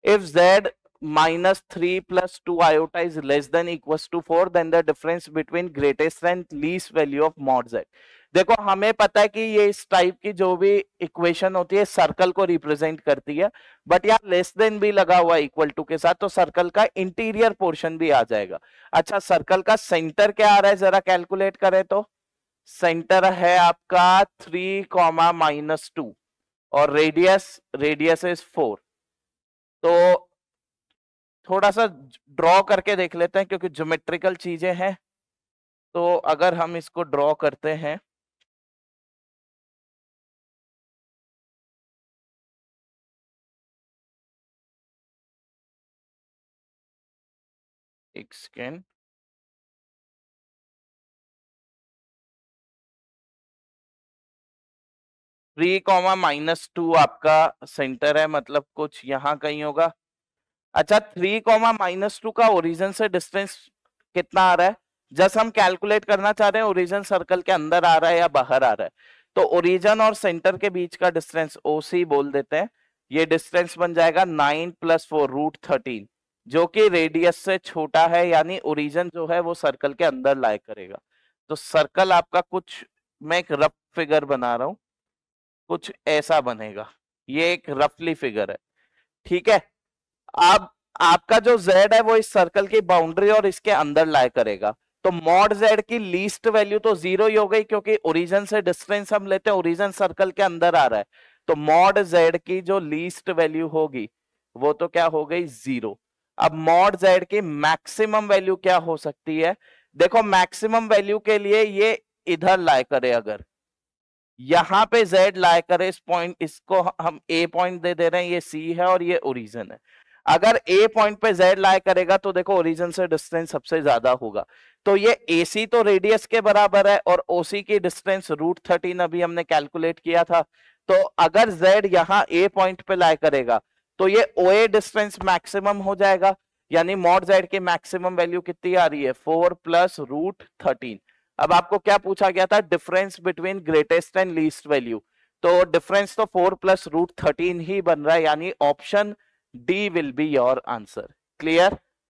If z minus 3 plus 2 iota is less than equals to 4, then the difference between greatest and least value of mod z. देखो हमें पता है कि ये इस टाइप की जो भी इक्वेशन होती है सर्कल को रिप्रेजेंट करती है, बट यहाँ लेस देन भी लगा हुआ इक्वल टू के साथ, तो सर्कल का इंटीरियर पोर्शन भी आ जाएगा. अच्छा, सर्कल का सेंटर क्या आ रहा है जरा कैलकुलेट करें तो. सेंटर है आपका 3, -2 और रेडियस इज 4. तो थोड़ा सा ड्रॉ करके देख लेते हैं क्योंकि ज्योमेट्रिकल चीजें हैं. तो अगर हम इसको ड्रॉ करते हैं, एक सेकेंड. -3 आपका सेंटर है, मतलब कुछ यहां कहीं होगा. अच्छा, 3, -2 का ओरिजिन से डिस्टेंस कितना आ रहा है. जस्ट हम कैलकुलेट करना चाह रहे हैं ओरिजिन सर्कल के अंदर आ रहा है या बाहर आ रहा है. तो ओरिजिन और सेंटर के बीच का डिस्टेंस ओसी बोल देते हैं. ये डिस्टेंस बन जाएगा 9 + 4 √13, जो कि रेडियस से छोटा है, यानी ओरिजिन जो है वो सर्कल के अंदर लाई करेगा. तो सर्कल आपका कुछ, मैं एक रफ फिगर बना रहा हूं, कुछ ऐसा बनेगा. ये एक रफली फिगर है, ठीक है. अब आपका जो z है वो इस सर्कल की बाउंड्री और इसके अंदर लाई करेगा. तो मॉड z की लीस्ट वैल्यू तो 0 ही हो गई, क्योंकि ओरिजिन से डिस्टेंस हम लेते हैं, ओरिजिन सर्कल के अंदर आ रहा है. तो मॉड z की जो लीस्ट वैल्यू होगी वो तो क्या हो गई, 0. अब मॉड z की मैक्सिमम वैल्यू क्या हो सकती है. देखो मैक्सिमम वैल्यू के लिए ये इधर लाई करे, अगर यहां पे z लाई करे इस पॉइंट, इसको हम a पॉइंट दे रहे हैं, ये c है और ये ओरिजिन है. अगर a पॉइंट पे z लाई करेगा तो देखो ओरिजिन से डिस्टेंस सबसे ज्यादा होगा. तो ये AC तो रेडियस के बराबर है और OC की डिस्टेंस √13 अभी हमने कैलकुलेट किया था. तो अगर z यहाँ a पॉइंट पे लाई करेगा तो ये OA डिस्टेंस मैक्सिमम हो जाएगा. यानी मॉड z की मैक्सिमम वैल्यू कितनी आ रही है, 4 + √13. अब आपको क्या पूछा गया था, difference between greatest and least value. तो डिफरेंस तो 4 + √13 ही बन रहा है, यानी option D will be your answer. Clear.